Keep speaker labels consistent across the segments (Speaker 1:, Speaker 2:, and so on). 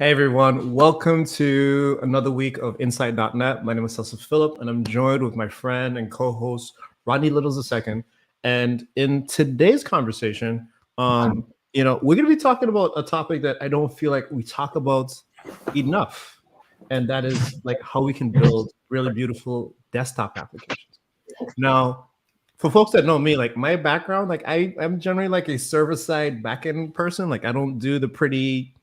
Speaker 1: Hey everyone, welcome to another week of Insight.net. My name is Cecil Phillip, and I'm joined with my friend and co-host Rodney Littles II. And in today's conversation, we're going to be talking about a topic that I don't feel like we talk about enough, and that is like how we can build really beautiful desktop applications. Now, for folks that know me, like my background, like I'm generally like a server-side backend person. Like I don't do the pretty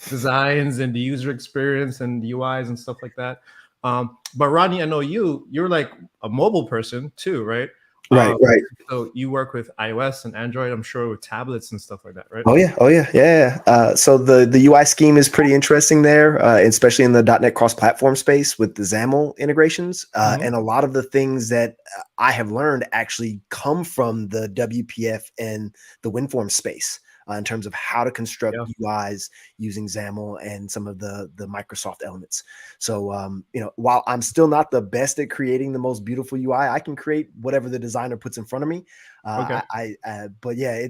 Speaker 1: designs and the user experience and UIs and stuff like that. But Rodney, I know you're like a mobile person too, right?
Speaker 2: Right,
Speaker 1: Um,
Speaker 2: right.
Speaker 1: so you work with iOS and Android, I'm sure, with tablets and stuff like that, right?
Speaker 2: Oh yeah. So the UI scheme is pretty interesting there, especially in the .NET cross-platform space with the XAML integrations,
Speaker 1: Mhm.
Speaker 2: and a lot of the things that I have learned actually come from the WPF and the WinForms space. In terms of how to construct
Speaker 1: Yeah.
Speaker 2: UIs using XAML and some of the Microsoft elements. So, while I'm still not the best at creating the most beautiful UI, I can create whatever the designer puts in front of me.
Speaker 1: Okay.
Speaker 2: But yeah,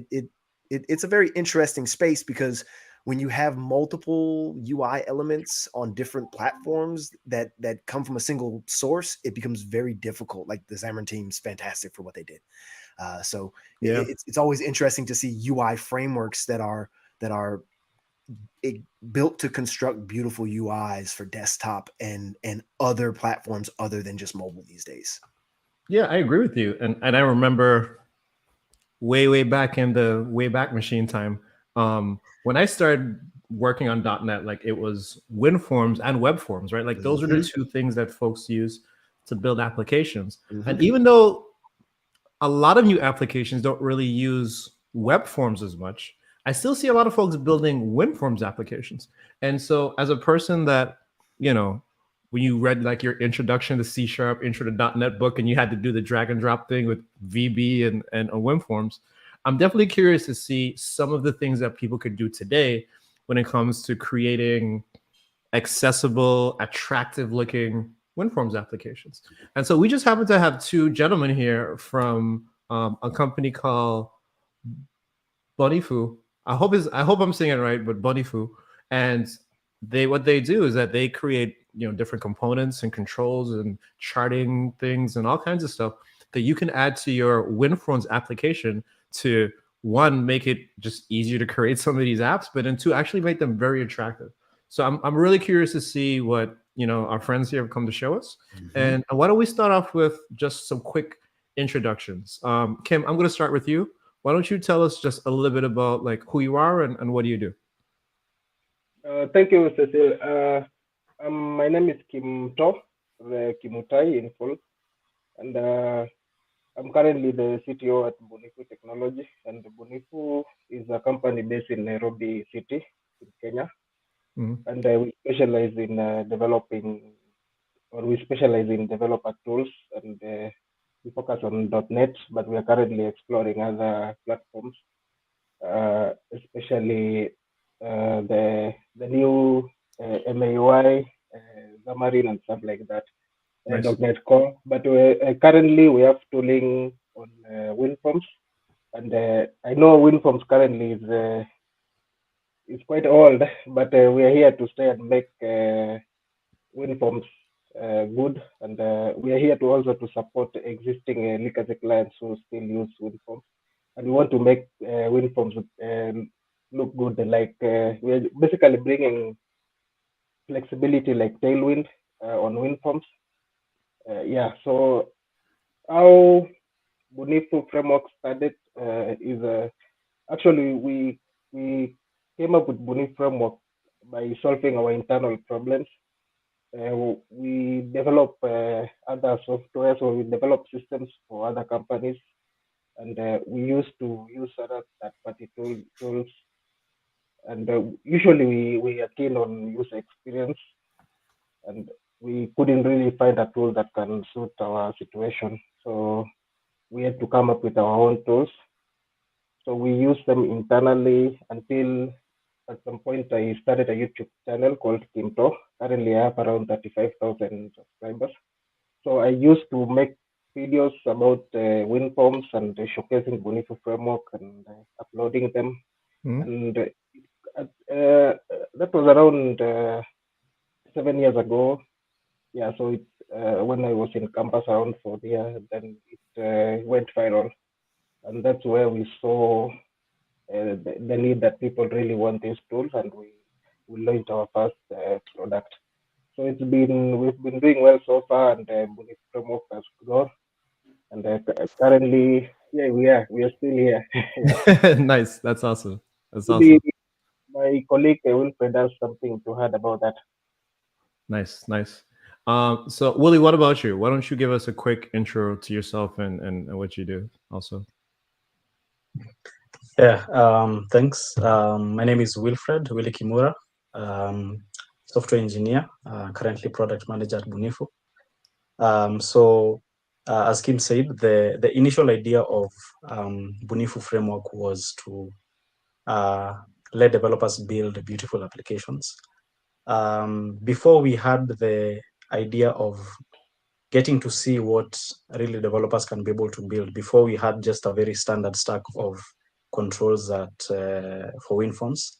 Speaker 2: it's a very interesting space because when you have multiple UI elements on different platforms that come from a single source, it becomes very difficult. Like the Xamarin Team's fantastic for what they did. So
Speaker 1: Yeah.
Speaker 2: it's always interesting to see UI frameworks that are built to construct beautiful UIs for desktop and other platforms other than just mobile these days.
Speaker 1: Yeah, I agree with you. And I remember way back in the way back machine time, when I started working on .NET, like it was WinForms and web forms, right? Like those are the
Speaker 2: Mhm,
Speaker 1: two things that folks use to build applications. And
Speaker 2: mhm.
Speaker 1: even though a lot of new applications don't really use web forms as much, I still see a lot of folks building WinForms applications. And so, as a person that, you know, when you read like your introduction to C Sharp, intro to .NET book, and you had to do the drag and drop thing with VB and WinForms, I'm definitely curious to see some of the things that people could do today when it comes to creating accessible, attractive looking WinForms applications. And so we just happen to have two gentlemen here from a company called Bunifu. I hope I'm saying it right, but Bunifu. And they what they do is that they create different components and controls and charting things and all kinds of stuff that you can add to your WinForms application to one make it just easier to create some of these apps, but then two actually make them very attractive. So I'm really curious to see what our friends here have come to show us.
Speaker 2: Mhm.
Speaker 1: And why don't we start off with just some quick introductions? Kim, I'm going to start with you. Why don't you tell us just a little bit about like who you are and what do you do?
Speaker 3: Thank you, Cecil. My name is Kim To, Kimutai in full, and I'm currently the CTO at Bunifu Technology. And Bunifu is a company based in Nairobi City, in Kenya,
Speaker 1: Mhm.
Speaker 3: and we specialize in we specialize in developer tools, and we focus on .NET, but we are currently exploring other platforms, especially the new MAUI, Xamarin, and stuff like that,
Speaker 1: Nice.
Speaker 3: .NET Core. But currently we have tooling on WinForms, and I know WinForms currently is quite old, but we are here to stay and make WinForms good, and we are here to also to support existing legacy clients who still use WinForms, and we want to make WinForms look good. Like we are basically bringing flexibility like Tailwind on WinForms. Yeah, so how Bunifu Framework started is actually we came up with Bunifu Framework by solving our internal problems. We develop other softwares, or we develop systems for other companies, and we used to use other third-party tools. And usually we are keen on user experience, and we couldn't really find a tool that can suit our situation. So we had to come up with our own tools. So we use them internally until at some point I started a YouTube channel called Kimto. Currently I have around 35,000 subscribers. So I used to make videos about WinForms and showcasing Bunifu framework and uploading them.
Speaker 1: Mhm.
Speaker 3: And that was around 7 years ago. Yeah, so it when I was in campus around 4th year, then it went viral, and that's where we saw the need that people really want these tools, and we launched our first product. So we've been doing well so far, and Bunifu Framework has grown, and currently, yeah, we are still here. Yeah.
Speaker 1: Nice. That's awesome. That's
Speaker 3: Maybe
Speaker 1: awesome.
Speaker 3: my colleague Wilfred has something to add about that.
Speaker 1: Nice, nice. So Willie, what about you? Why don't you give us a quick intro to yourself and what you do also?
Speaker 4: Yeah, thanks. My name is Willie Kimura, software engineer, currently product manager at Bunifu. As Kim said, the initial idea of Bunifu Framework was to let developers build beautiful applications. Before we had the idea of getting to see what really developers can be able to build, before we had just a very standard stack of controls that for WinForms.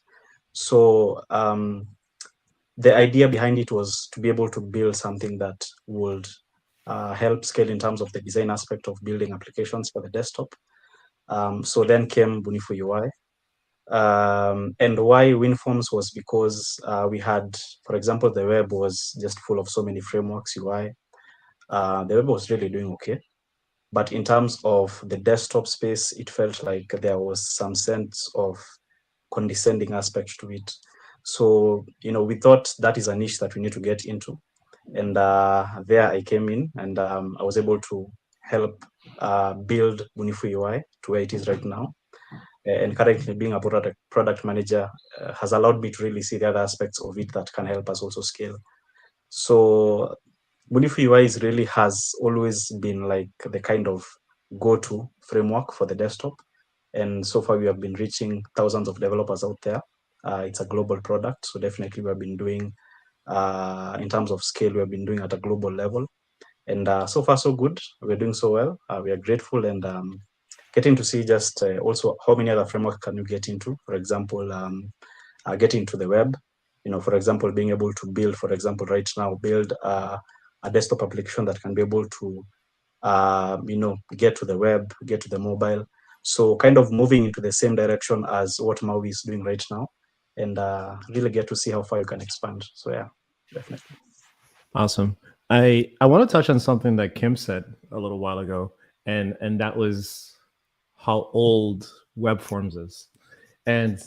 Speaker 4: So the idea behind it was to be able to build something that would help scale in terms of the design aspect of building applications for the desktop. So then came Bunifu UI. And why WinForms was because we had, for example, the web was just full of so many frameworks, UI. The web was really doing okay. But in terms of the desktop space, it felt like there was some sense of condescending aspect to it. So, we thought that is a niche that we need to get into. And there I came in, and I was able to help build Bunifu UI to where it is right now. And currently being a product manager has allowed me to really see the other aspects of it that can help us also scale. So Bunifu UI really has always been like the kind of go-to framework for the desktop. And so far we have been reaching thousands of developers out there. It's a global product. So definitely we have been doing, in terms of scale, we have been doing at a global level. And so far so good. We're doing so well. We are grateful, and getting to see just also how many other frameworks can you get into. For example, getting into the web. For example, being able to build, for example, right now, build a desktop application that can be able to, get to the web, get to the mobile. So kind of moving into the same direction as what Maui is doing right now, and really get to see how far you can expand. So yeah, definitely.
Speaker 1: Awesome. I want to touch on something that Kim said a little while ago, and that was how old web forms is. And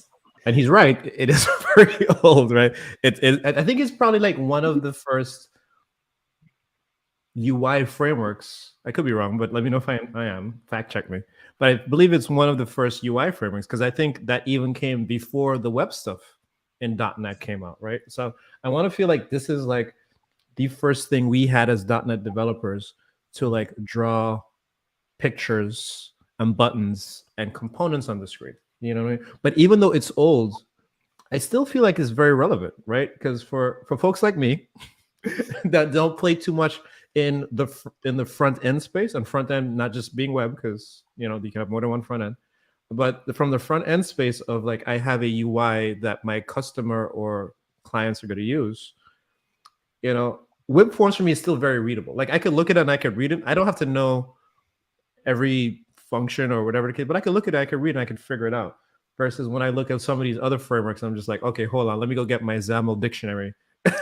Speaker 1: he's right, it is very old, right? I think it's probably like one of the first UI frameworks. I could be wrong, but let me know if I am. Fact check me. But I believe it's one of the first UI frameworks, because I think that even came before the web stuff in .NET came out, right? So I want to feel like this is like the first thing we had as .NET developers to like draw pictures and buttons and components on the screen. You know what I mean? But even though it's old, I still feel like it's very relevant, right? Because for folks like me that don't play too much in the front end space, and front end not just being web, because you can have more than one front end, but from the front end space of like I have a UI that my customer or clients are going to use. Web forms for me is still very readable. Like I could look at it and I could read it. I don't have to know every function or whatever the case, but I could look at it, I could read it, and I could figure it out. Versus when I look at some of these other frameworks, I'm just like, okay, hold on, let me go get my XAML dictionary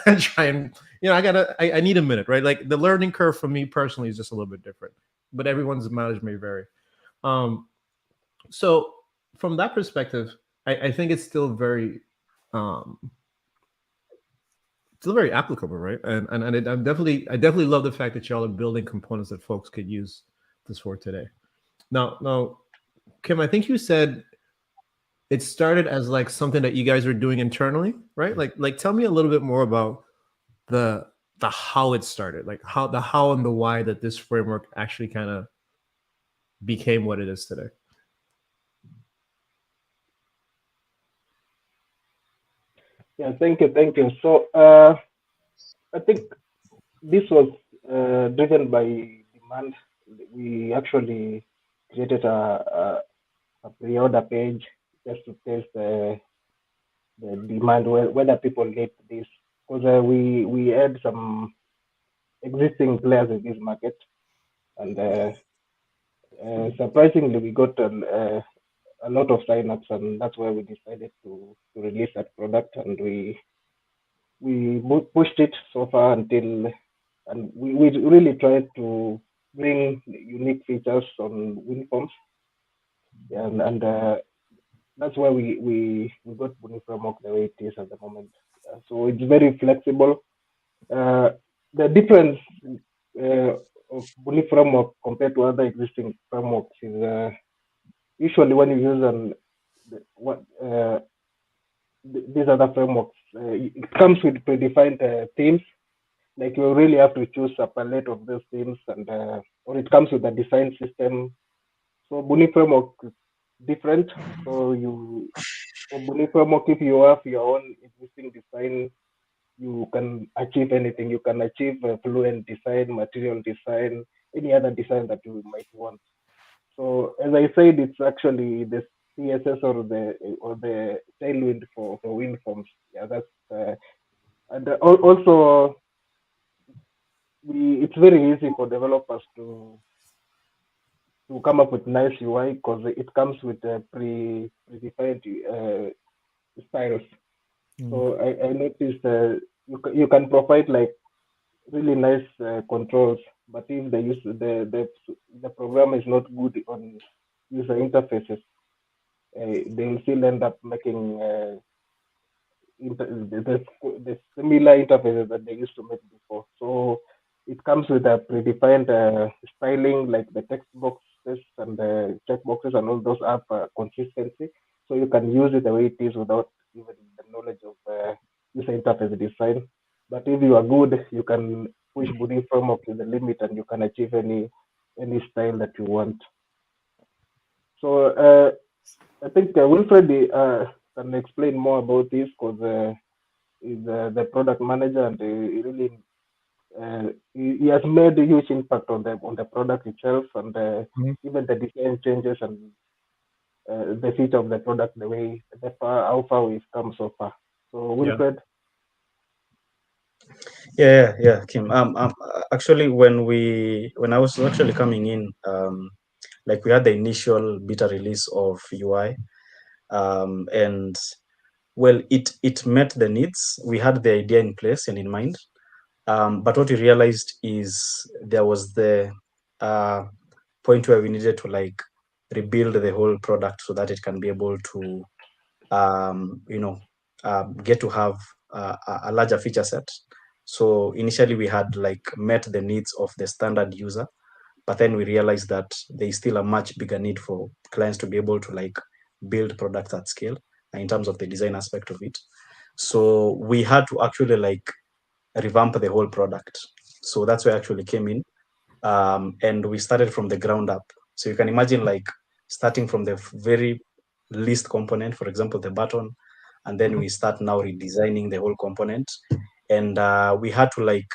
Speaker 1: and try and, I need a minute, right? Like the learning curve for me personally is just a little bit different, but everyone's mileage may vary. So from that perspective, I think it's still very applicable, right? And I definitely love the fact that y'all are building components that folks could use this for today. Now, Kim, I think you said it started as like something that you guys were doing internally, right? Like tell me a little bit more about the how it started, like how and the why that this framework actually kind of became what it is today.
Speaker 3: Yeah, thank you. So I think this was driven by demand. We actually created a pre-order page just to test the demand, whether people need this, because we had some existing players in this market, and surprisingly we got a lot of signups, and that's why we decided to release that product, and we pushed it so far until, and we really tried to bring unique features on WinForms, and that's why we got Bunifu Framework the way it is at the moment. So it's very flexible. The difference of Bunifu Framework compared to other existing frameworks is usually when you use these other frameworks, it comes with predefined themes. Like you really have to choose a palette of those themes, and or it comes with a design system. So Bunifu Framework is different. So for Bunifu Framework, if you have your own existing design, you can achieve anything. You can achieve fluent design, material design, any other design that you might want. So as I said, it's actually the CSS or the tailwind for WinForms. Yeah, that's and also it's very easy for developers to come up with nice UI because it comes with predefined styles. So I noticed you can provide like really nice controls, but if the program is not good on user interfaces, they will still end up making the similar interfaces that they used to make before. So it comes with a predefined styling, like the text boxes and the checkboxes, and all those have consistency. So you can use it the way it is without even the knowledge of user interface design. But if you are good, you can push Budi framework to the limit, and you can achieve any style that you want. So I think Wilfred can explain more about this because he's the product manager, and he really he has made a huge impact on the product itself, and even the design changes and the feature of the product, how far we've come so far. So Wilfred.
Speaker 4: Yeah, Kim. Actually, when I was actually coming in, like we had the initial beta release of UI, and well, it met the needs. We had the idea in place and in mind, but what we realized is there was the point where we needed to like rebuild the whole product so that it can be able to, get to have a larger feature set. So initially we had like met the needs of the standard user, but then we realized that there is still a much bigger need for clients to be able to like build products at scale in terms of the design aspect of it. So we had to actually like revamp the whole product. So that's where I actually came in, and we started from the ground up. So you can imagine like starting from the very least component, for example, the button, and then we start now redesigning the whole component. And we had to like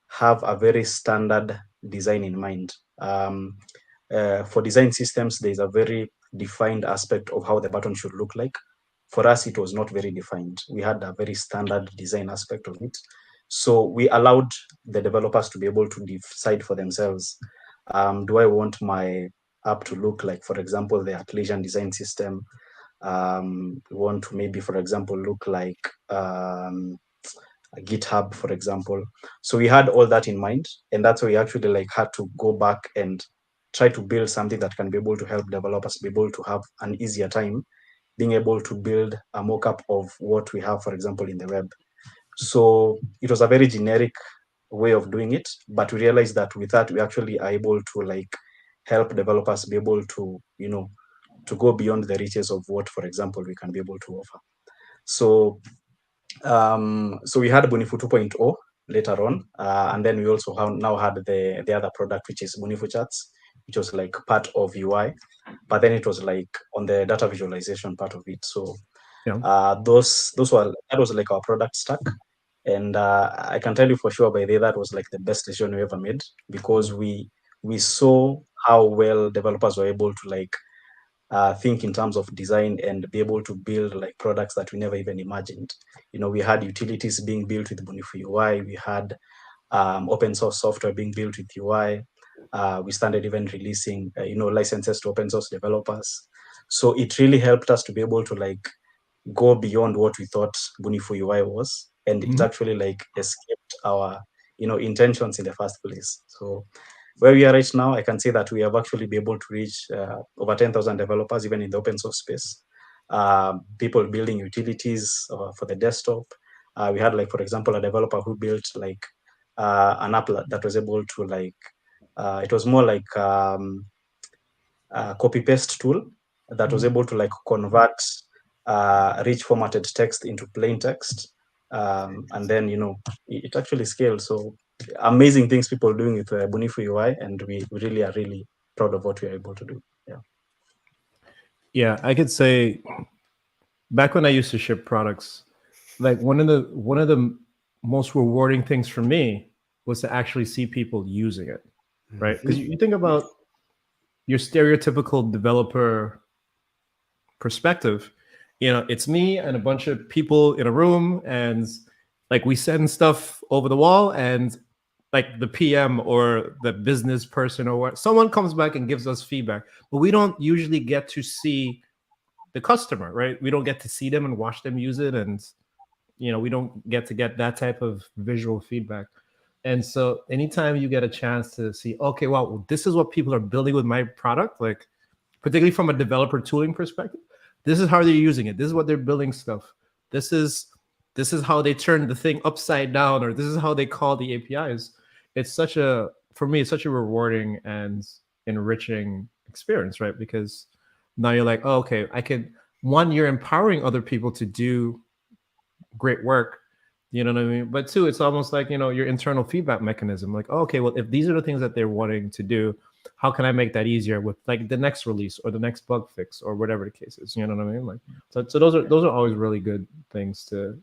Speaker 4: have a very standard design in mind. For design systems, there's a very defined aspect of how the button should look like. For us, it was not very defined. We had a very standard design aspect of it. So we allowed the developers to be able to decide for themselves. Do I want my app to look like, for example, the Atlassian design system? Want to maybe, for example, look like a GitHub, for example. So we had all that in mind, and that's why we actually like had to go back and try to build something that can be able to help developers be able to have an easier time being able to build a mock-up of what we have, for example, in the web. So it was a very generic way of doing it, but we realized that with that we actually are able to like help developers be able to, to go beyond the reaches of what, for example, we can be able to offer. So so we had Bunifu 2.0 later on, and then we also now had the other product, which is Bunifu Charts, which was like part of UI, but then it was like on the data visualization part of it. So that was like our product stack, and I can tell you for sure by the that was like the best decision we ever made, because we saw how well developers were able to like think in terms of design and be able to build like products that we never even imagined. We had utilities being built with Bunifu UI. We had open source software being built with UI. We started even releasing, licenses to open source developers. So it really helped us to be able to like go beyond what we thought Bunifu UI was, and it actually like escaped our, intentions in the first place. So where we are right now, I can say that we have actually been able to reach over 10,000 developers, even in the open source space. People building utilities for the desktop. We had like, for example, a developer who built like an app that was able to like, it was more like a copy paste tool that was able to like convert rich formatted text into plain text. And then, it actually scaled. So amazing things people are doing with Bunifu UI, and we really are really proud of what we are able to do. Yeah.
Speaker 1: Yeah, I could say back when I used to ship products, like one of the most rewarding things for me was to actually see people using it, right? Because you think about your stereotypical developer perspective, it's me and a bunch of people in a room, and like we send stuff over the wall, and like the PM or the business person or what, someone comes back and gives us feedback, but we don't usually get to see the customer, right? We don't get to see them and watch them use it, and we don't get to get that type of visual feedback. And so anytime you get a chance to see, okay, well, this is what people are building with my product, like particularly from a developer tooling perspective, this is how they're using it, this is what they're building stuff, this is how they turn the thing upside down, or this is how they call the APIs. For me, it's such a rewarding and enriching experience, right? Because now you're like, oh, okay, you're empowering other people to do great work, you know what I mean? But two, it's almost like, your internal feedback mechanism, like, oh, okay, well, if these are the things that they're wanting to do, how can I make that easier with like the next release or the next bug fix or whatever the case is, you know what I mean? Like, so those are always really good things to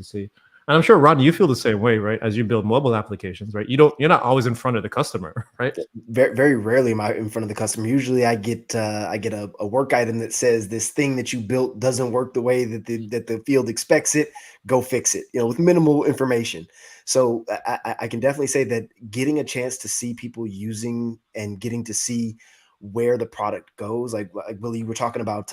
Speaker 1: see. And I'm sure, Ron, you feel the same way, right? As you build mobile applications, right? You're not always in front of the customer, right?
Speaker 2: Very, very rarely am I in front of the customer. Usually I get a work item that says this thing that you built doesn't work the way that the field expects it. Go fix it, with minimal information. So I can definitely say that getting a chance to see people using and getting to see where the product goes, like Willie, you were talking about,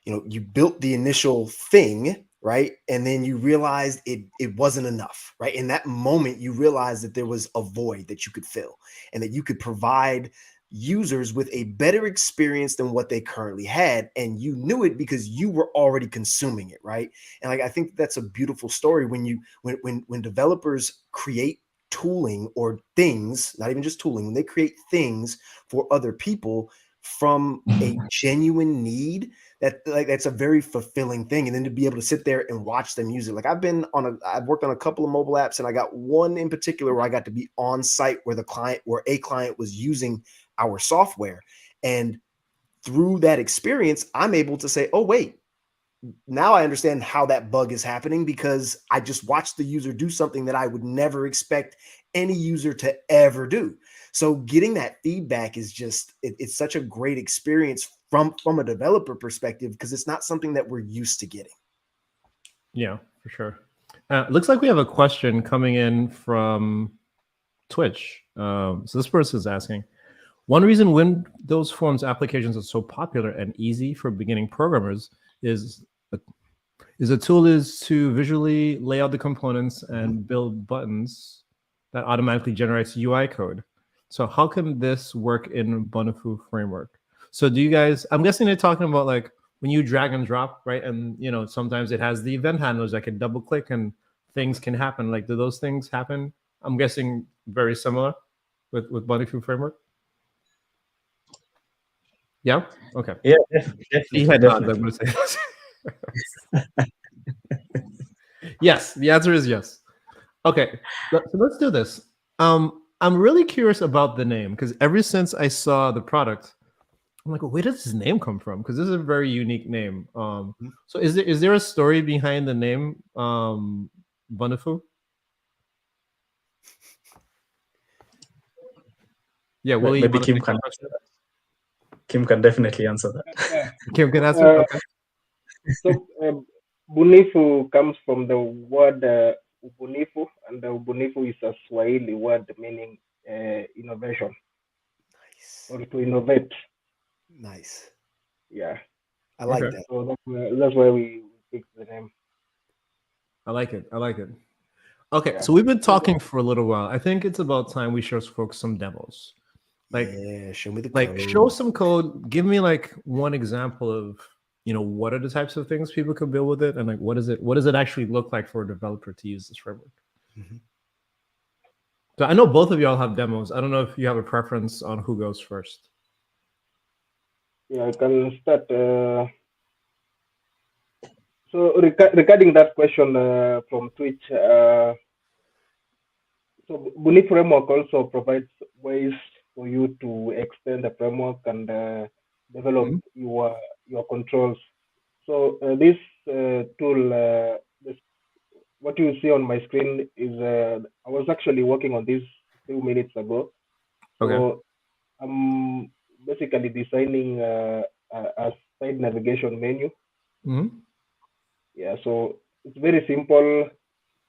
Speaker 2: you built the initial thing, right? And then you realized it wasn't enough, right? In that moment, you realized that there was a void that you could fill, and that you could provide users with a better experience than what they currently had. And you knew it because you were already consuming it, right? And like, I think that's a beautiful story when developers create tooling or things, not even just tooling, when they create things for other people from a genuine need, that's a very fulfilling thing. And then to be able to sit there and watch them use it. Like I've worked on a couple of mobile apps, and I got one in particular where I got to be on site where a client was using our software. And through that experience, I'm able to say, oh, wait, now I understand how that bug is happening, because I just watched the user do something that I would never expect any user to ever do. So getting that feedback is just, it's such a great experience from a developer perspective, because it's not something that we're used to getting.
Speaker 1: Yeah, for sure. Looks like we have a question coming in from Twitch. So this person is asking, one reason Windows Forms applications are so popular and easy for beginning programmers is the tool is to visually lay out the components and build buttons that automatically generates UI code. So how can this work in Bunifu Framework? So do you guys, I'm guessing they're talking about like when you drag and drop, right? And sometimes it has the event handlers that can double click and things can happen. Like, do those things happen? I'm guessing very similar with Bunifu Framework. Yeah. Okay.
Speaker 4: Yeah, definitely.
Speaker 1: He had nods. I'm going to say yes. The answer is yes. Okay. So let's do this. I'm really curious about the name, because ever since I saw the product, I'm like, well, where does this name come from? Because this is a very unique name. So is there a story behind the name Bunifu? Yeah, Willie,
Speaker 4: maybe Kim can. Kim can definitely answer that.
Speaker 3: Yeah.
Speaker 1: Kim can answer. Okay.
Speaker 3: So Bunifu comes from the word Ubunifu, and the Ubunifu is a Swahili word meaning innovation
Speaker 2: Nice.
Speaker 3: or to innovate.
Speaker 2: Nice.
Speaker 3: Yeah.
Speaker 2: I like
Speaker 1: Okay.
Speaker 2: that.
Speaker 3: So that's why we picked the name.
Speaker 1: I like it. I like it. Okay,
Speaker 3: Yeah.
Speaker 1: so we've been talking for a little while. I think it's about time we show folks some demos. Like,
Speaker 2: Yeah, show me the
Speaker 1: like
Speaker 2: code.
Speaker 1: show some code. Give me like one example of, you know, what are the types of things people can build with it, and like what does it actually look like for a developer to use this framework?
Speaker 2: Mhm.
Speaker 1: So I know both of y'all have demos. I don't know if you have a preference on who goes first.
Speaker 3: Yeah, I can start. So regarding that question from Twitch, so Bunifu Framework also provides ways for you to extend the framework and develop
Speaker 1: Mhm.
Speaker 3: your controls. So this tool, what you see on my screen is I was actually working on this few minutes ago.
Speaker 1: Okay.
Speaker 3: So I'm basically designing a side navigation menu.
Speaker 1: Mm-hmm.
Speaker 3: Yeah, so it's very simple.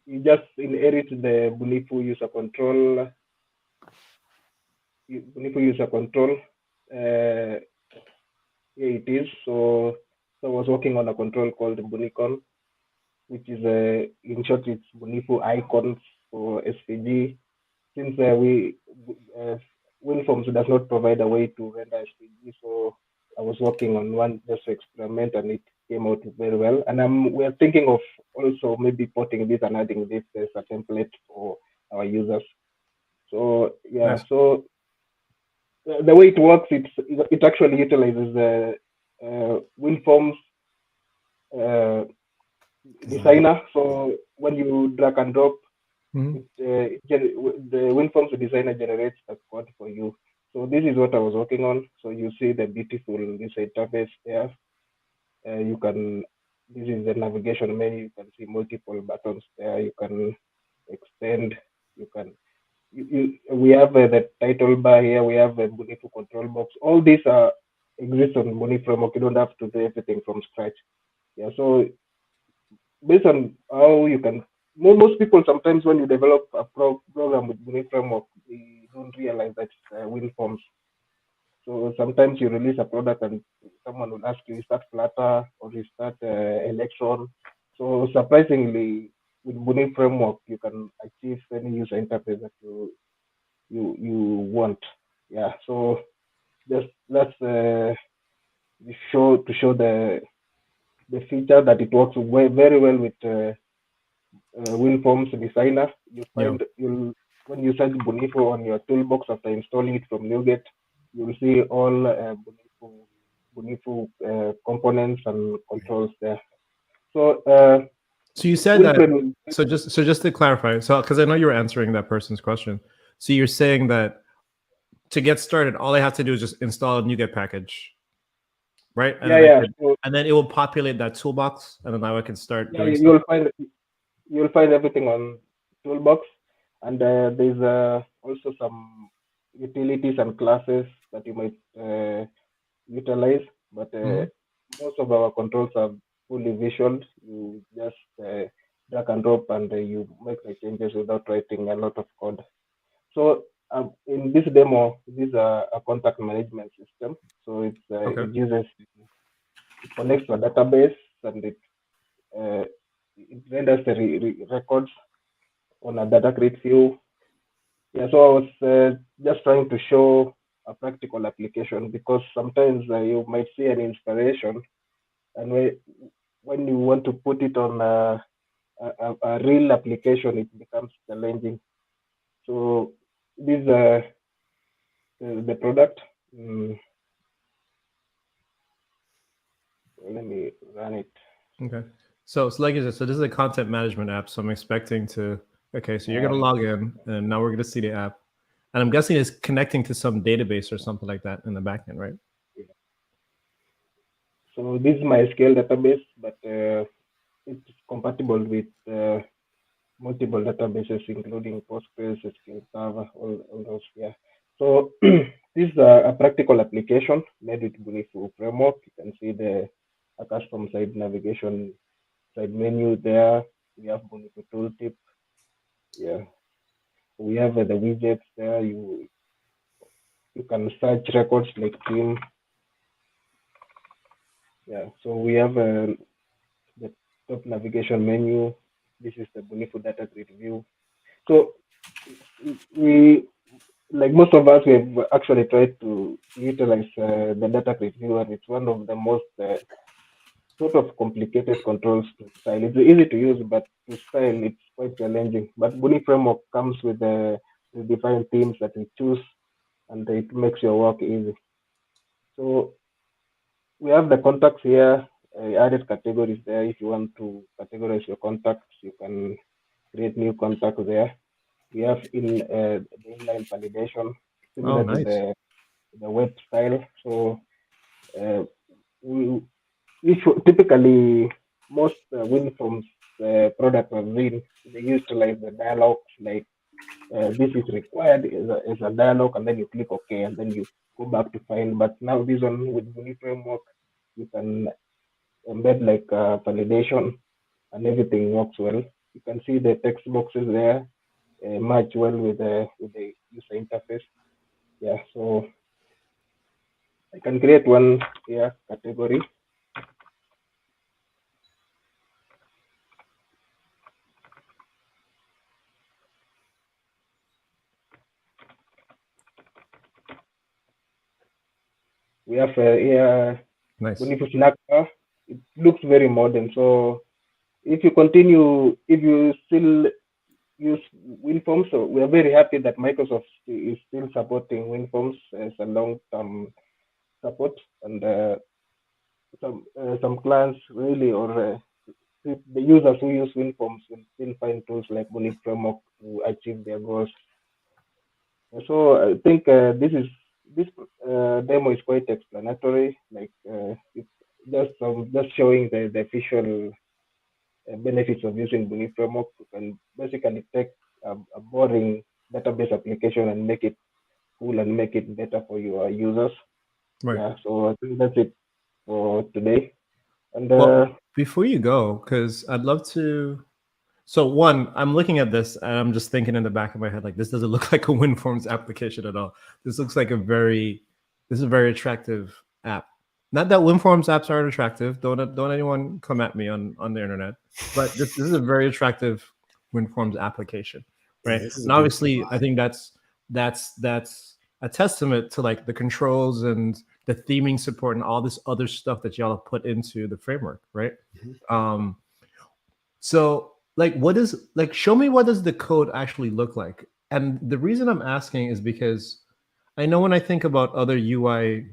Speaker 3: You just inherit the Bunifu user control. Bunifu user control. Here it is. So I was working on a control called Bunicon, which is in short, it's Bunifu icons for SVG. Since WinForms does not provide a way to render SVG, so I was working on one just to experiment, and it came out very well. And we're thinking of also maybe porting this and adding this as a template for our users. So yeah,
Speaker 1: Nice.
Speaker 3: so the way it works, it actually utilizes the WinForms uh, designer. So when you drag and drop,
Speaker 1: Mm-hmm.
Speaker 3: the WinForms designer generates the code for you. So this is what I was working on. So you see the beautiful this interface there. You can. This is the navigation menu. You can see multiple buttons there. You can extend. You can. We have the title bar here. We have the Bunifu control box. All these are exist on Bunifu Framework. You don't have to do everything from scratch. Yeah. So based on how you can, most people sometimes when you develop a program with Bunifu Framework, they don't realize that WinForms. So sometimes you release a product and someone will ask you, is that Flutter or is that Electron? So surprisingly, with Bunifu Framework, you can achieve any user interface that you want. Yeah. So just let's show the feature that it works very well with WinForms designer. You'll when you search Bunifu on your toolbox after installing it from NuGet, you'll see all Bunifu components and controls there. So
Speaker 1: So you said that. So just to clarify, so because I know you were answering that person's question. So you're saying that to get started, all I have to do is just install a NuGet package, right? And then
Speaker 3: so,
Speaker 1: and then it will populate that toolbox, and then now I can start doing
Speaker 3: you'll
Speaker 1: stuff.
Speaker 3: find everything on toolbox, and there's also some utilities and classes that you might utilize, but most of our controls are fully visual. You just drag and drop, and you make the changes without writing a lot of code. So in this demo, this is a contact management system. So
Speaker 1: Okay.
Speaker 3: it connects to a database, and it renders the records on a data grid view. Yeah, so I was just trying to show a practical application, because sometimes you might see an inspiration, and when you want to put it on a real application, it becomes challenging. So this is the product. Let me run it.
Speaker 1: Okay. So like you said, so this is a content management app. So I'm expecting to. Okay, so you're gonna log in, and now we're gonna see the app, and I'm guessing it's connecting to some database or something like that in the backend, right?
Speaker 3: Yeah. So this is MySQL database, but it's compatible with multiple databases, including Postgres, SQL Server, all those. Yeah. So This is a practical application made with Bunifu Framework. You can see a custom side navigation side menu there. We have Bunifu tooltip. Yeah, we have the widgets there. You can search records like team. Yeah, so we have the top navigation menu. This is the Bunifu data grid view. So we, like most of us, we have actually tried to utilize the data grid view, and it's one of the most sort of complicated controls to style. It's easy to use, but to style it's quite challenging. But Buni framework comes with the defined themes that we choose, and it makes your work easy. So we have the contacts here. Added categories there. If you want to categorize your contacts, you can create new contacts there. We have the inline validation,
Speaker 1: Oh,
Speaker 3: similar to
Speaker 1: nice.
Speaker 3: the web style. So uh, we typically most WinForms product of Win, they utilize the dialogues like this is required is a dialogue, and then you click OK, and then you go back to find. But now this one with Win framework, you can embed like validation, and everything works well. You can see the text boxes there match well with the user interface. Yeah, so I can create one here category. We have here
Speaker 1: Nice.
Speaker 3: Bunifu Snacker. It looks very modern. So if you continue, if you still use WinForms, so we are very happy that Microsoft is still supporting WinForms as a long-term support, and some clients really, or the users who use WinForms will still find tools like Bunifu Framework to achieve their goals. So I think this demo is quite explanatory. Like it's just showing the official benefits of using Buni framework. You can basically take a boring database application and make it cool and make it better for your users.
Speaker 1: Right.
Speaker 3: Yeah. So I think that's it for today. And
Speaker 1: Well, before you go, because I'd love to. So one, I'm looking at this and I'm just thinking in the back of my head, like this doesn't look like a WinForms application at all. This looks like this is a very attractive app. Not that WinForms apps aren't attractive. Don't anyone come at me on the internet. But this is a very attractive WinForms application,
Speaker 2: Yeah,
Speaker 1: right?
Speaker 2: this is a
Speaker 1: And
Speaker 2: beautiful
Speaker 1: obviously, I
Speaker 2: UI.
Speaker 1: think that's a testament to like the controls and the theming support and all this other stuff that y'all have put into the framework, right?
Speaker 2: Mhm.
Speaker 1: So like what is like show me what does the code actually look like? And the reason I'm asking is because I know when I think about other UI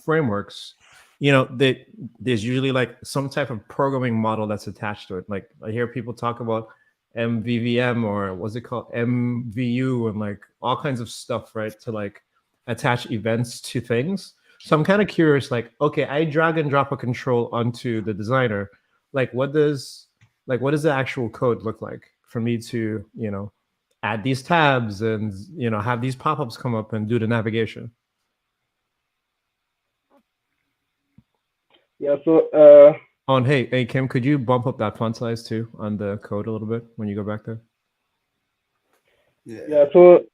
Speaker 1: frameworks, there's usually like some type of programming model that's attached to it. Like I hear people talk about MVVM or what's it called MVU and like all kinds of stuff, right? To like attach events to things. So I'm kind of curious, like, okay, I drag and drop a control onto the designer. Like what does the actual code look like for me to, add these tabs and have these pop-ups come up and do the navigation?
Speaker 3: yeah, so
Speaker 1: Oh, and hey, Kim, could you bump up that font size too on the code a little bit when you go back there?
Speaker 3: yeah, so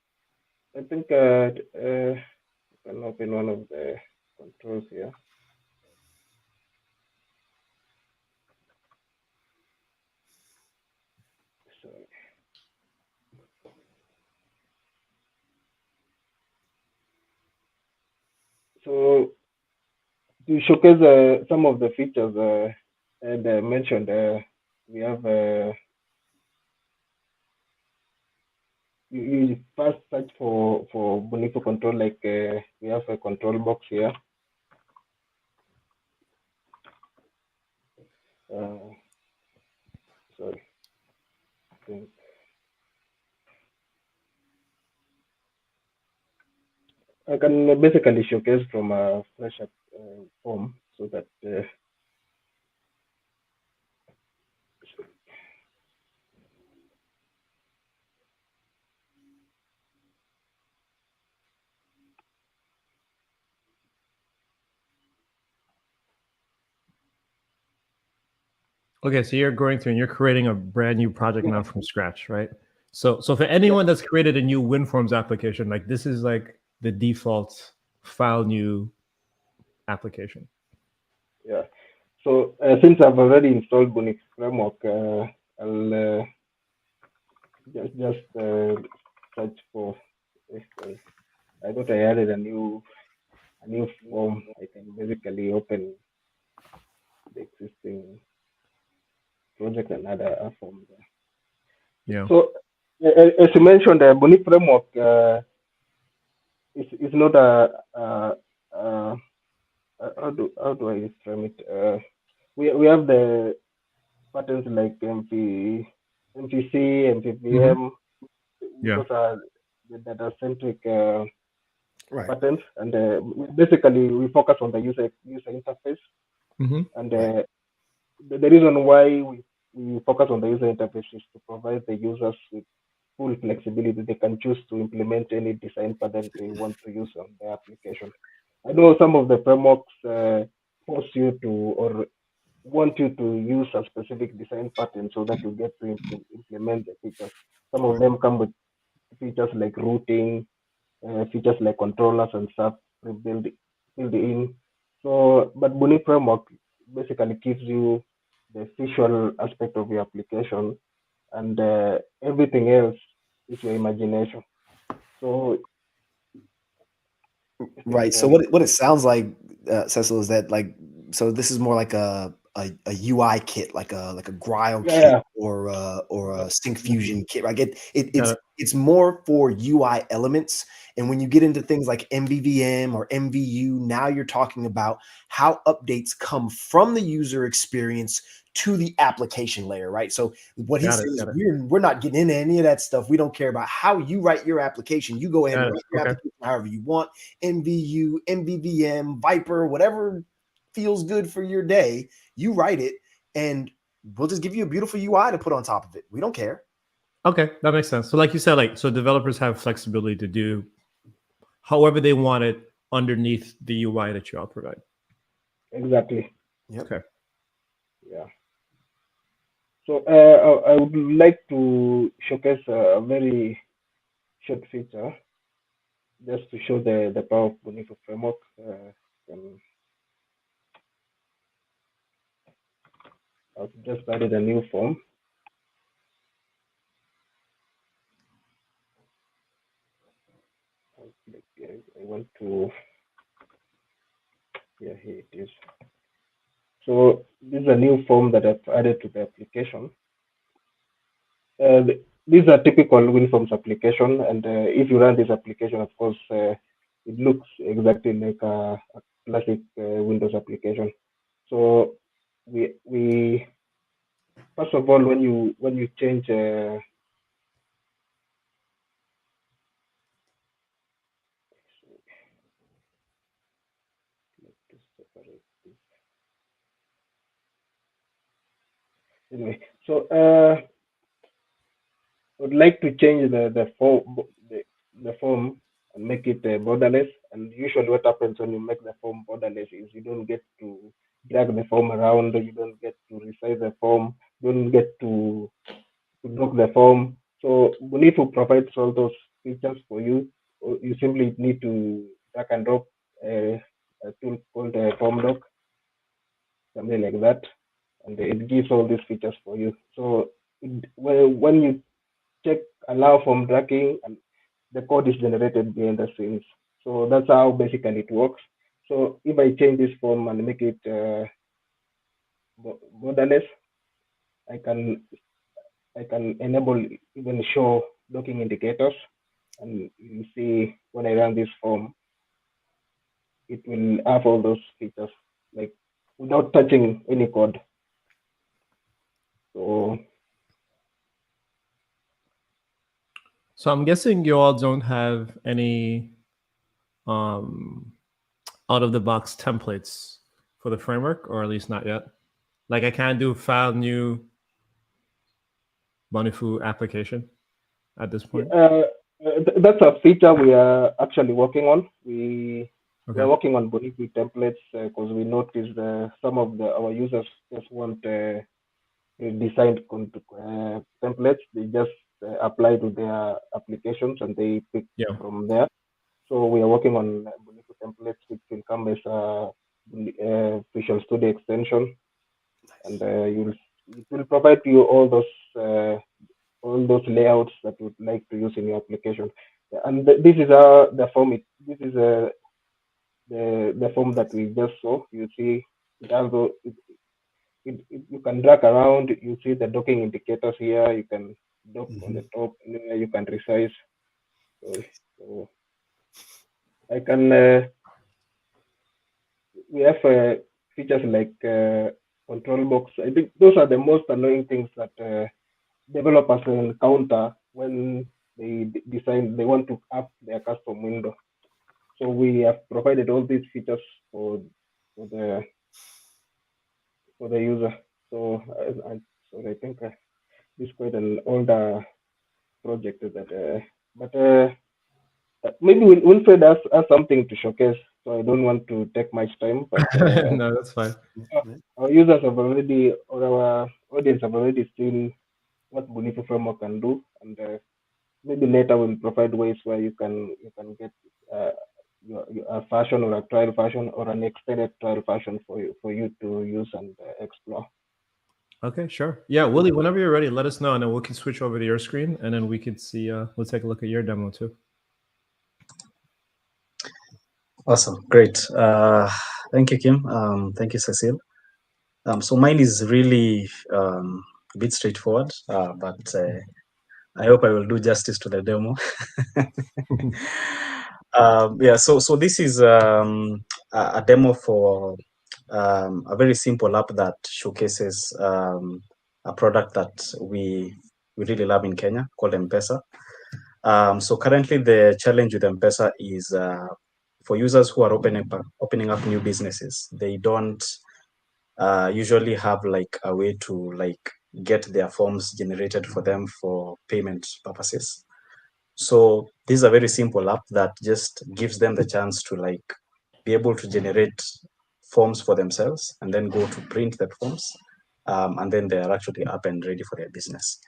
Speaker 3: I think I can open one of the controls here. So, so to showcase some of the features and mentioned, we have you first search for Bonico control, like we have a control box here. Sorry, I think I can basically showcase from a fresh up form so that
Speaker 1: Okay, so you're going through and you're creating a brand new project now from scratch, right? So for anyone that's created a new WinForms application, like this is like the default file new application.
Speaker 3: Yeah. So since I've already installed Bunifu Framework, I'll just search for this. I thought I added a new form. I can basically open the existing project and add a form there.
Speaker 1: Yeah.
Speaker 3: So as you mentioned, the Bunifu Framework is not how do I frame it? We have the patterns like MPC, MPVM.
Speaker 1: Yeah.
Speaker 3: Those are the data-centric
Speaker 2: Right.
Speaker 3: patterns, and basically we focus on the user interface.
Speaker 1: Mm-hmm.
Speaker 3: And the reason why we focus on the user interface is to provide the users with full flexibility. They can choose to implement any design pattern they want to use on their application. I know some of the frameworks force you to or want you to use a specific design pattern so that you get to implement the features. Some of them come with features like routing, features like controllers and stuff built in. So, but Buni framework basically gives you the visual aspect of your application, and everything else is your imagination. So, I
Speaker 2: Right.
Speaker 3: think,
Speaker 2: So what it sounds like, Cecil, is that like, so this is more like a UI kit, like a Grile kit
Speaker 3: yeah,
Speaker 2: or a Sync Fusion kit. Like
Speaker 1: Got it.
Speaker 2: it's more for UI elements. And when you get into things like MVVM or MVU, now you're talking about how updates come from the user experience to the application layer, right? So what he's
Speaker 1: Got it,
Speaker 2: saying is
Speaker 1: got it.
Speaker 2: we're not getting into any of that stuff. We don't care about how you write your application. You go ahead and
Speaker 1: Got it.
Speaker 2: write your
Speaker 1: Okay.
Speaker 2: application however you want. MVU, MVVM, Viper, whatever feels good for your day, you write it, and we'll just give you a beautiful UI to put on top of it. We don't care.
Speaker 1: Okay, that makes sense. So like you said, like so developers have flexibility to do however they want it underneath the UI that you all provide.
Speaker 3: exactly.
Speaker 2: Yep.
Speaker 1: Okay.
Speaker 3: Yeah. So I would like to showcase a very short feature just to show the power of Bunifu framework. I've just added a new form. I want to, yeah, here it is. So this is a new form that I've added to the application. These are typical WinForms application, and if you run this application, of course, it looks exactly like a classic Windows application. So we first of all, when you change anyway, so I would like to change the form and make it borderless. And usually, what happens when you make the form borderless is you don't get to drag the form around, you don't get to resize the form, you don't get to block the form. So Bunifu provides all those features for you. You simply need to drag and drop a tool called form doc, something like that, and it gives all these features for you. So when you check allow form dragging, and the code is generated behind the scenes. So that's how basically it works. So if I change this form and make it borderless, I can enable even show docking indicators, and you see when I run this form, it will have all those features like without touching any code.
Speaker 1: So I'm guessing you all don't have any um out of the box templates for the framework, or at least not yet. Like I can't do file new Bunifu application at this point.
Speaker 3: That's a feature we are actually working on. We are
Speaker 1: Okay.
Speaker 3: working on Bunifu templates because we noticed some of our users just want designed templates. They just apply to their applications and they pick from there. So we are working on Bunifu templates, which will come as a Visual Studio extension, and it will provide you all those layouts that you would like to use in your application. And this is the form. This is the form that we just saw. You see, it also you can drag around. You see the docking indicators here. You can dock on the top, and you can resize. So I can. We have features like control box. I think those are the most annoying things that developers will encounter when they decide they want to up their custom window. So we have provided all these features for the user. So I think this is quite an older project but maybe Winfred has something to showcase. So I don't want to take much time, but
Speaker 1: no, that's fine.
Speaker 3: Our users have already, or our audience have already seen what Bunifu Framework can do, and maybe later we'll provide ways where you can get a version or a trial version or an extended trial version for you to use and explore.
Speaker 1: Okay, sure. Yeah, Willie, whenever you're ready, let us know, and then we can switch over to your screen, and then we can see. We'll take a look at your demo too.
Speaker 4: Awesome, great. Thank you, Kim. Thank you, Cecile. So mine is really a bit straightforward, but I hope I will do justice to the demo. Yeah, so this is a demo for a very simple app that showcases a product that we really love in Kenya called M-Pesa. So currently the challenge with M-Pesa is for users who are opening up new businesses. They don't usually have like a way to like get their forms generated for them for payment purposes. So this is a very simple app that just gives them the chance to like be able to generate forms for themselves and then go to print the forms, and then they are actually up and ready for their business.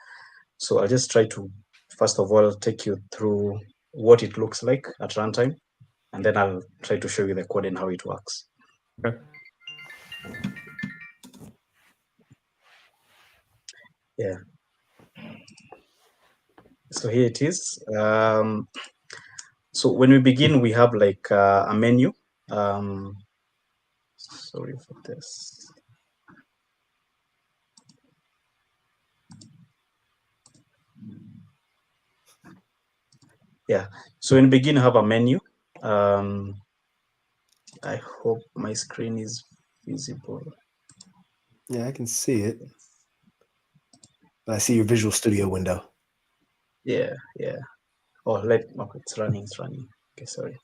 Speaker 4: So I'll just try to first of all take you through what it looks like at runtime, and then I'll try to show you the code and how it works.
Speaker 1: Okay.
Speaker 4: Yeah. So here it is. So when we begin, we have like a menu. Sorry for this. Yeah. So in the beginning, you have a menu. I hope my screen is visible.
Speaker 2: Yeah, I can see it. But I see your Visual Studio window.
Speaker 4: Yeah. Oh, it's running. Okay, sorry.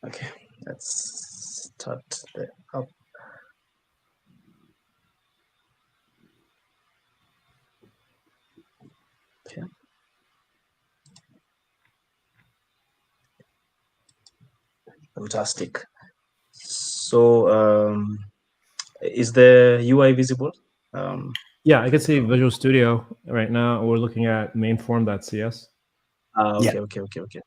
Speaker 4: Okay, let's start the app. Okay. Fantastic. So is the UI visible?
Speaker 1: Yeah, I can see Visual Studio right now. We're looking at mainform.cs.
Speaker 4: Okay, yeah. Okay.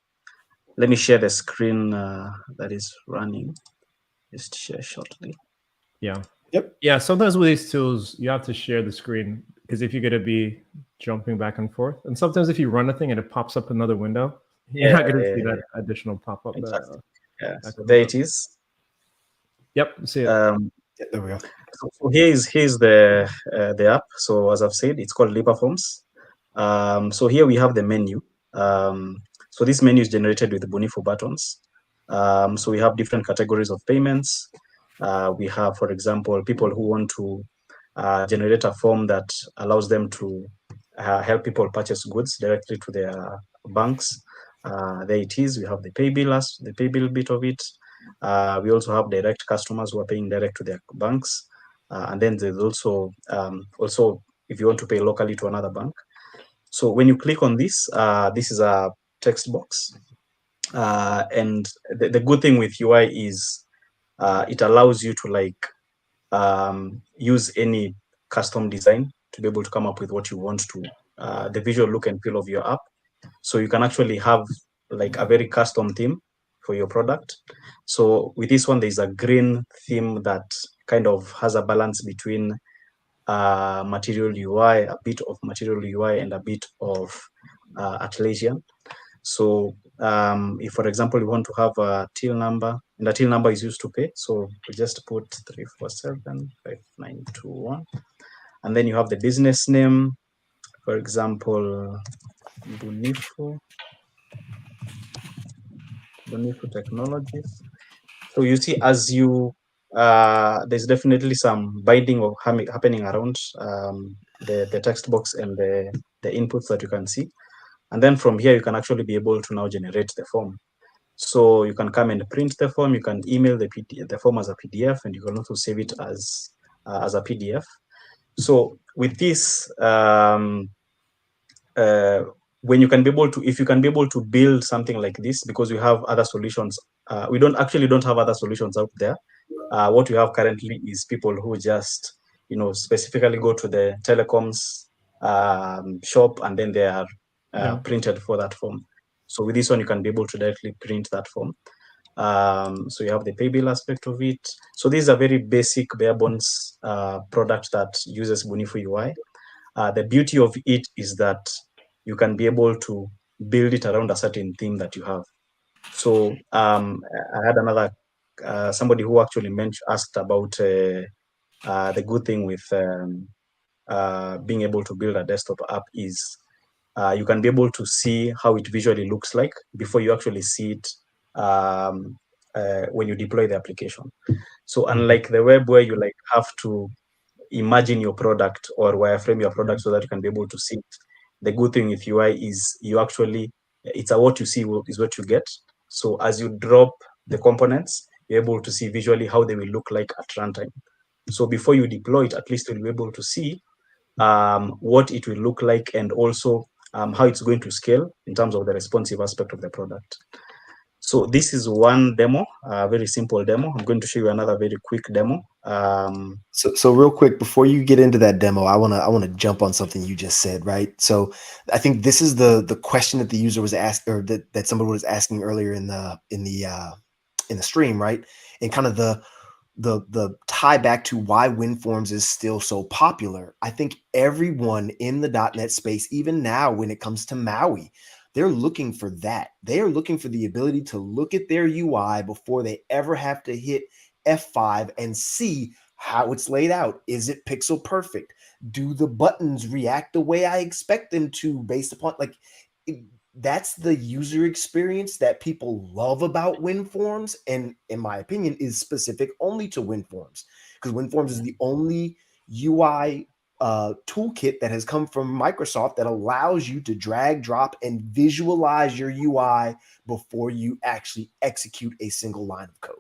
Speaker 4: Let me share the screen that is running. Just share shortly.
Speaker 1: Yeah.
Speaker 2: Yep.
Speaker 1: Yeah, sometimes with these tools, you have to share the screen because if you're going to be jumping back and forth, and sometimes if you run a thing and it pops up another window, you're not going to see that additional pop-up.
Speaker 4: Exactly. So there it is.
Speaker 1: Yep, see it.
Speaker 2: Yeah, there we go.
Speaker 4: So here's the app. So as I've said, it's called Forms. So here we have the menu. So this menu is generated with the Bunifu buttons. So we have different categories of payments. We have, for example, people who want to generate a form that allows them to help people purchase goods directly to their banks. There it is. We have the pay bill bit of it. We also have direct customers who are paying direct to their banks. And then there's also if you want to pay locally to another bank. So when you click on this, this is a text box. And the good thing with UI is it allows you to like use any custom design to be able to come up with what you want to, the visual look and feel of your app. So you can actually have like a very custom theme for your product. So with this one, there's a green theme that kind of has a balance between material UI, a bit of material UI, and a bit of Atlassian. So if, for example, you want to have a till number, and the till number is used to pay, so we just put 3475921, and then you have the business name, for example, Bunifu Technologies. So you see, as you there's definitely some binding of happening around the text box and the inputs that you can see. And then from here, you can actually be able to now generate the form. So you can come and print the form. You can email the form as a PDF, and you can also save it as a PDF. So with this, when you can be able to, if you can be able to build something like this, because we have other solutions, we don't have other solutions out there. What we have currently is people who just, specifically go to the telecoms shop, and then they are printed for that form. So with this one, you can be able to directly print that form. So you have the pay bill aspect of it. So this is a very basic bare bones product that uses Bunifu UI. The beauty of it is that you can be able to build it around a certain theme that you have. So I had another somebody who actually asked about the good thing with being able to build a desktop app is you can be able to see how it visually looks like before you actually see it when you deploy the application. So unlike the web where you like have to imagine your product or wireframe your product so that you can be able to see it, the good thing with UI is you actually, it's a what you see is what you get. So as you drop the components, you're able to see visually how they will look like at runtime. So before you deploy it, at least you'll be able to see what it will look like, and also how it's going to scale in terms of the responsive aspect of the product. So this is one demo, a very simple demo. I'm going to show you another very quick demo.
Speaker 2: So real quick, before you get into that demo, I wanna jump on something you just said, right? So I think this is the question that the user was asked, or that somebody was asking earlier in the stream, right? And kind of the tie back to why WinForms is still so popular. I think everyone in the .NET space, even now when it comes to Maui, they're looking for that. They are looking for the ability to look at their UI before they ever have to hit F5 and see how it's laid out. Is it pixel perfect? Do the buttons react the way I expect them to based upon that's the user experience that people love about WinForms, and in my opinion is specific only to WinForms, because WinForms is the only UI toolkit that has come from Microsoft that allows you to drag, drop, and visualize your UI before you actually execute a single line of code.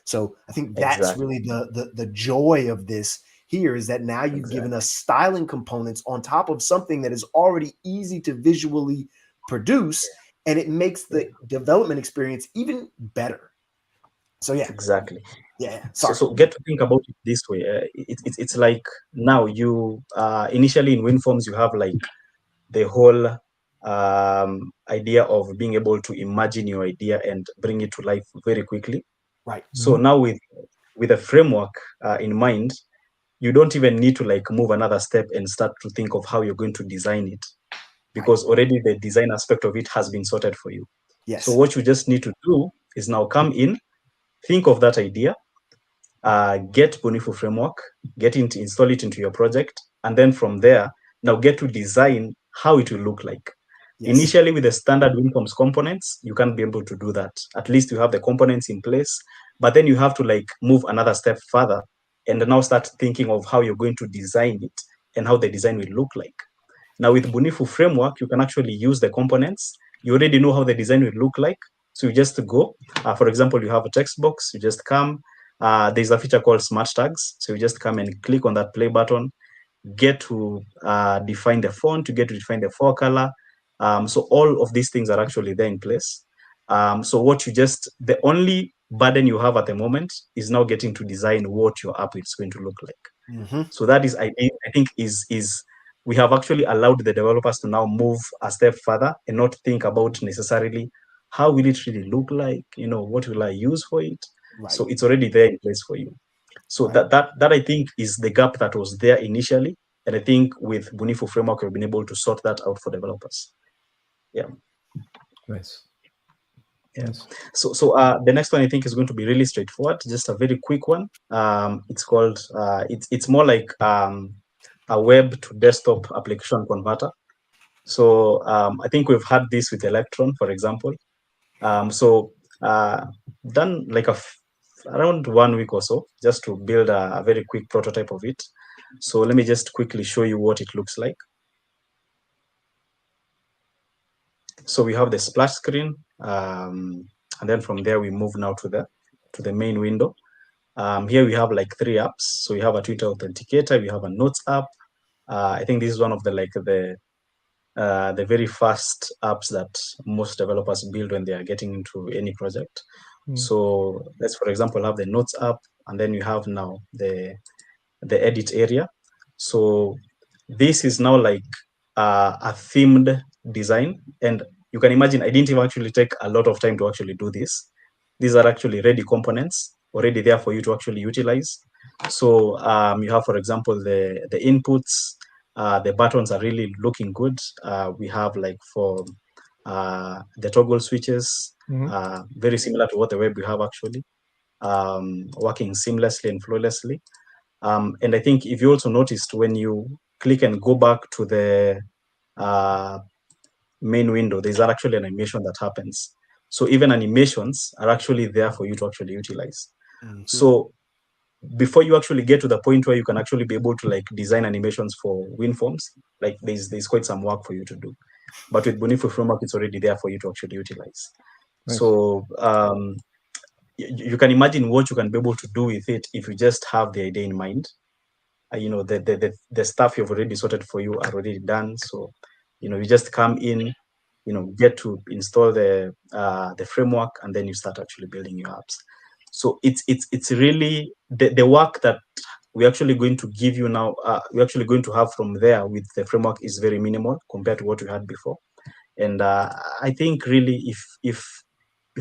Speaker 2: So I think that's really the joy of this here, is that now you've given us styling components on top of something that is already easy to visually produce, and it makes the development experience even better. So yeah,
Speaker 4: exactly.
Speaker 2: Yeah. Sorry.
Speaker 4: So get to think about it this way. It's like now you initially in WinForms you have like the whole idea of being able to imagine your idea and bring it to life very quickly.
Speaker 2: Right.
Speaker 4: So now with a framework in mind, you don't even need to like move another step and start to think of how you're going to design it, because already the design aspect of it has been sorted for you.
Speaker 2: Yes.
Speaker 4: So what you just need to do is now come in, think of that idea, get Bunifu Framework, install it into your project, and then from there, now get to design how it will look like.
Speaker 2: Yes.
Speaker 4: Initially, with the standard WinForms components, you can't be able to do that. At least you have the components in place, but then you have to like move another step further and now start thinking of how you're going to design it and how the design will look like. Now with Bunifu Framework, you can actually use the components. You already know how the design will look like. So you just go, for example, you have a text box, you just come, there's a feature called smart tags. So you just come and click on that play button, get to define the font, you get to define the font color. So all of these things are actually there in place. So the only burden you have at the moment is now getting to design what your app is going to look like. So that is, I think, is we have actually allowed the developers to now move a step further and not think about necessarily how will it really look like, what will I use for it.
Speaker 2: Right.
Speaker 4: So it's already there in place for you. So
Speaker 2: Right.
Speaker 4: that I think is the gap that was there initially, and I think with Bunifu Framework we've been able to sort that out for developers. Yeah.
Speaker 1: Nice.
Speaker 4: Yeah.
Speaker 1: Nice.
Speaker 4: So the next one I think is going to be really straightforward, just a very quick one. It's called it's more like a web to desktop application converter. So I think we've had this with Electron, for example. So done like around 1 week or so, just to build a very quick prototype of it. So let me just quickly show you what it looks like. So we have the splash screen, and then from there we move now to the main window. Here we have like 3 apps. So we have a Twitter authenticator, we have a notes app. I think this is one of the very first apps that most developers build when they are getting into any project. So let's, for example, have the notes app, and then you have now the edit area. So this is now like a themed design, and you can imagine I didn't even actually take a lot of time to actually do this. These are actually ready components already there for you to actually utilize. So you have, for example, the inputs. The buttons are really looking good. We have like for the toggle switches, very similar to what the web we have actually, working seamlessly and flawlessly. And I think if you also noticed, when you click and go back to the main window, there's actually an animation that happens. So even animations are actually there for you to actually utilize. So before you actually get to the point where you can actually be able to like design animations for WinForms, like there's quite some work for you to do. But with Bunifu Framework, it's already there for you to actually utilize.
Speaker 1: Nice.
Speaker 4: So you can imagine what you can be able to do with it if you just have the idea in mind. The stuff you've already sorted for you are already done. So you just come in, get to install the framework, and then you start actually building your apps. So it's really the work that we're actually going to give you now. We're actually going to have from there with the framework is very minimal compared to what we had before. And I think really if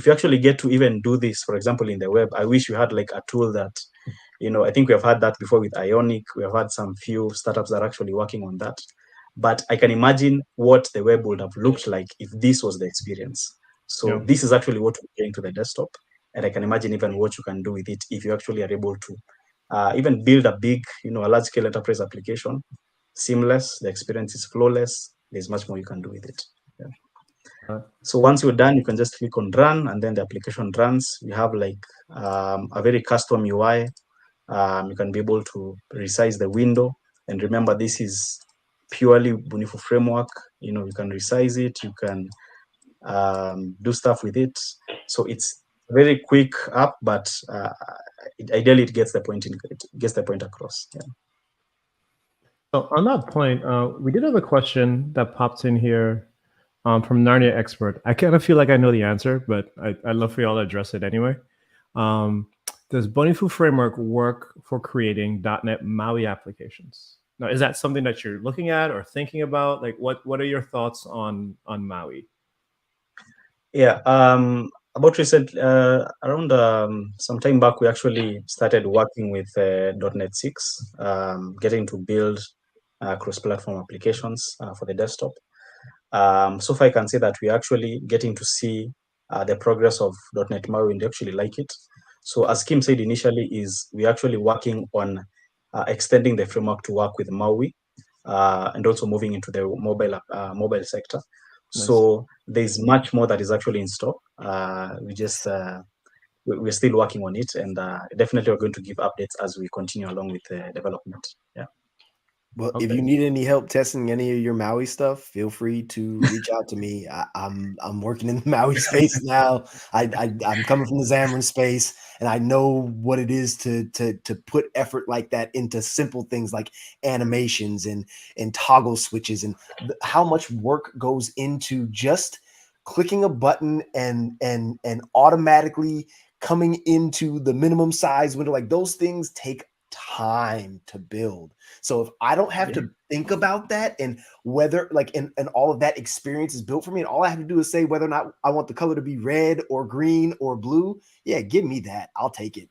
Speaker 4: you actually get to even do this, for example, in the web, I wish you had like a tool that, I think we have had that before with Ionic. We have had some few startups that are actually working on that. But I can imagine what the web would have looked like if this was the experience. So this is actually what we're bringing to the desktop. And I can imagine even what you can do with it if you actually are able to even build a big, a large scale enterprise application. Seamless, the experience is flawless. There's much more you can do with it. Yeah. So once you're done, you can just click on run, and then the application runs. You have like a very custom UI. You can be able to resize the window. And remember, this is purely Bunifu Framework. You can resize it. You can do stuff with it. So it's very quick app, but ideally it gets the point across. Yeah.
Speaker 1: So on that point, we did have a question that popped in here from Narnia Expert. I kind of feel like I know the answer, but I'd love for y'all to address it anyway. Does Bunifu Framework work for creating .NET MAUI applications? Now, is that something that you're looking at or thinking about? Like, what are your thoughts on MAUI?
Speaker 4: Yeah, about recent, around some time back, we actually started working with .NET 6, getting to build cross-platform applications for the desktop. So far, I can say that we're actually getting to see the progress of .NET MAUI, and they actually like it. So as Kim said initially, is we're actually working on extending the framework to work with MAUI, and also moving into the mobile sector.
Speaker 1: Nice.
Speaker 4: So there's much more that is actually in store. We're still working on it, and definitely we're going to give updates as we continue along with the development. Yeah.
Speaker 2: Well, if you need any help testing any of your MAUI stuff, feel free to reach out to me. I'm working in the MAUI space now. I'm coming from the Xamarin space, and I know what it is to put effort like that into simple things like animations and toggle switches, and how much work goes into just clicking a button and automatically coming into the minimum size window. Like, those things take time to build. So if I don't have to think about that and whether and all of that experience is built for me, and all I have to do is say whether or not I want the color to be red or green or blue, yeah, give me that. I'll take it.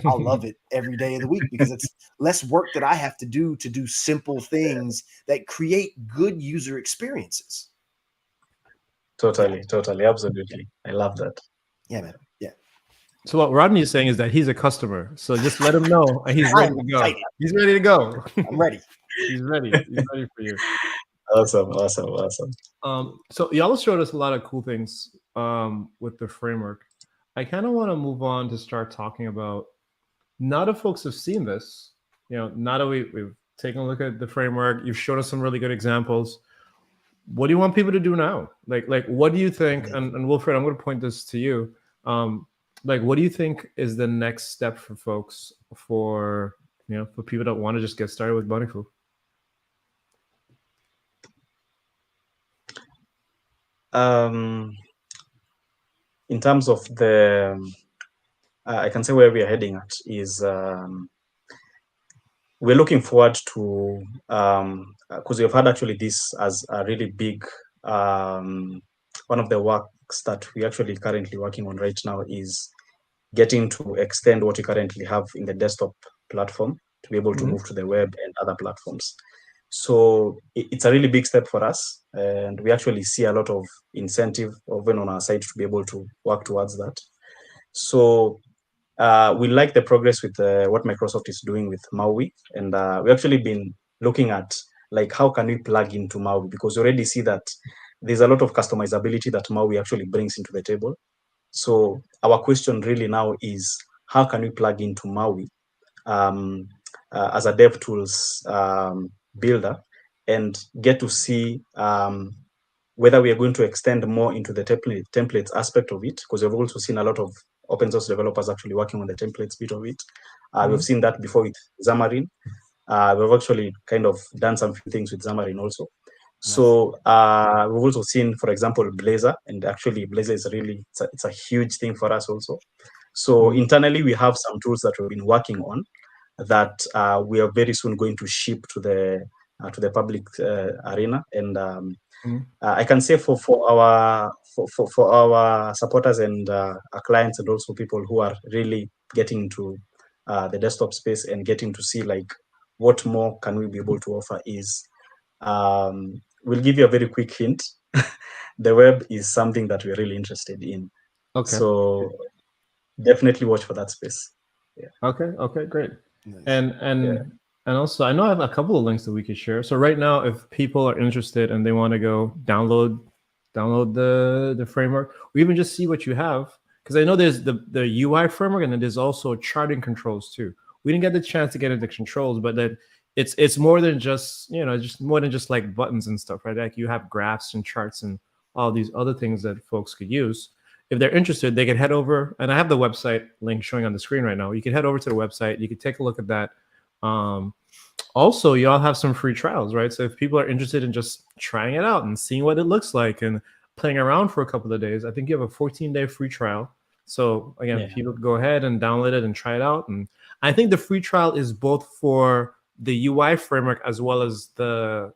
Speaker 2: I'll love it every day of the week because it's less work that I have to do simple things that create good user experiences.
Speaker 4: Totally, absolutely. I love that.
Speaker 2: Yeah, man. Yeah.
Speaker 1: So what Rodney is saying is that he's a customer. So just let him know, and he's ready to go.
Speaker 2: Excited.
Speaker 1: He's ready to go.
Speaker 2: I'm ready.
Speaker 1: He's ready. He's ready for you.
Speaker 4: Awesome.
Speaker 1: So y'all showed us a lot of cool things with the framework. I kind of want to move on to start talking about, now that folks have seen this, now that we've taken a look at the framework, you've showed us some really good examples. What do you want people to do now? Like what do you think? And Wilfred, I'm going to point this to you. What do you think is the next step for folks for people that want to just get started with Bunifu?
Speaker 4: In terms of the, I can say where we are heading at is we're looking forward to, because we've had actually this as a really big, one of the works that we actually currently working on right now is getting to extend what we currently have in the desktop platform to be able to move to the web and other platforms. So it's a really big step for us, and we actually see a lot of incentive even on our side to be able to work towards that. So we like the progress with what Microsoft is doing with Maui, and we actually been looking at how can we plug into Maui, because we already see that there's a lot of customizability that Maui actually brings into the table. So our question really now is, how can we plug into Maui as a DevTools builder and get to see whether we are going to extend more into the templates aspect of it, because we've also seen a lot of open source developers actually working on the templates bit of it. We've seen that before with Xamarin. We've actually kind of done some few things with Xamarin also. So we've also seen, for example, Blazor, and actually Blazor is really, it's a huge thing for us also. So internally, we have some tools that we've been working on that we are very soon going to ship to the public arena. And I can say for our supporters and our clients, and also people who are really getting into the desktop space and getting to see what more can we be able to offer is, we'll give you a very quick hint. The web is something that we're really interested in. Okay. So definitely watch for that space. Yeah.
Speaker 1: Okay, great. Nice. And also, I know I have a couple of links that we could share. So right now, if people are interested and they want to go download the framework, or even just see what you have, because I know there's the UI framework, and then there's also charting controls too. We didn't get the chance to get into controls, but then it's more than just more than just like buttons and stuff, right? Like you have graphs and charts and all these other things that folks could use. If they're interested, they can head over, and I have the website link showing on the screen right now. You can head over to the website. You can take a look at that. Also, y'all have some free trials, right? So if people are interested in just trying it out and seeing what it looks like and playing around for a couple of days, I think you have a 14-day free trial. So again, people go ahead and download it and try it out. And I think the free trial is both for the UI framework as well as the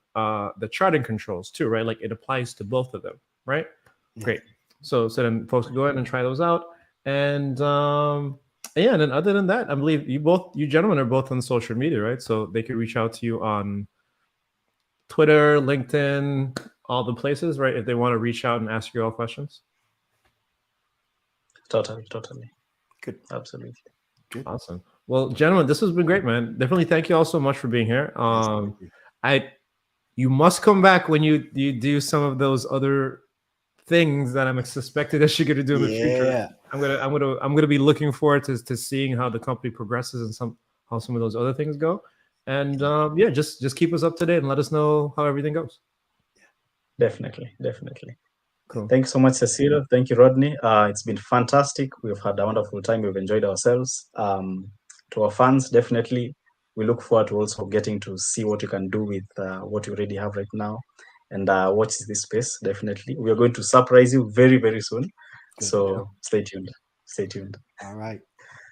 Speaker 1: charting controls too, right? Like it applies to both of them, right? Yeah. Great. So then folks can go ahead and try those out. And and then other than that, I believe you gentlemen are both on social media, right? So they could reach out to you on Twitter, LinkedIn, all the places, right? If they want to reach out and ask you all questions.
Speaker 4: Totally.
Speaker 2: Good.
Speaker 4: Absolutely.
Speaker 2: Good.
Speaker 1: Awesome. Well, gentlemen, this has been great, man. Definitely thank you all so much for being here. You must come back when you do some of those other things that I'm suspected that you're gonna do in the future. I'm gonna be looking forward to seeing how the company progresses and how some of those other things go. And just keep us up to date and let us know how everything goes.
Speaker 4: Definitely.
Speaker 1: Cool.
Speaker 4: Thank you so much, Cecile. Thank you, Rodney. It's been fantastic. We've had a wonderful time. We've enjoyed ourselves. To our fans, definitely, we look forward to also getting to see what you can do with what you already have right now, and watch this space. Definitely, we are going to surprise you very, very soon. Good. So stay tuned.
Speaker 2: All right.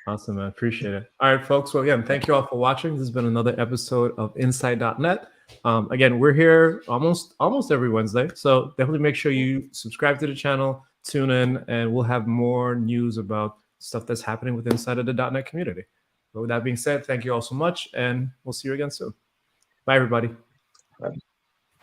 Speaker 1: Awesome, man. Appreciate it. All right, folks. Well, again, thank you all for watching. This has been another episode of Insight.net. Again, we're here almost every Wednesday. So definitely make sure you subscribe to the channel, tune in, and we'll have more news about stuff that's happening with inside of the .NET community. But with that being said, thank you all so much, and we'll see you again soon. Bye, everybody.
Speaker 4: Right.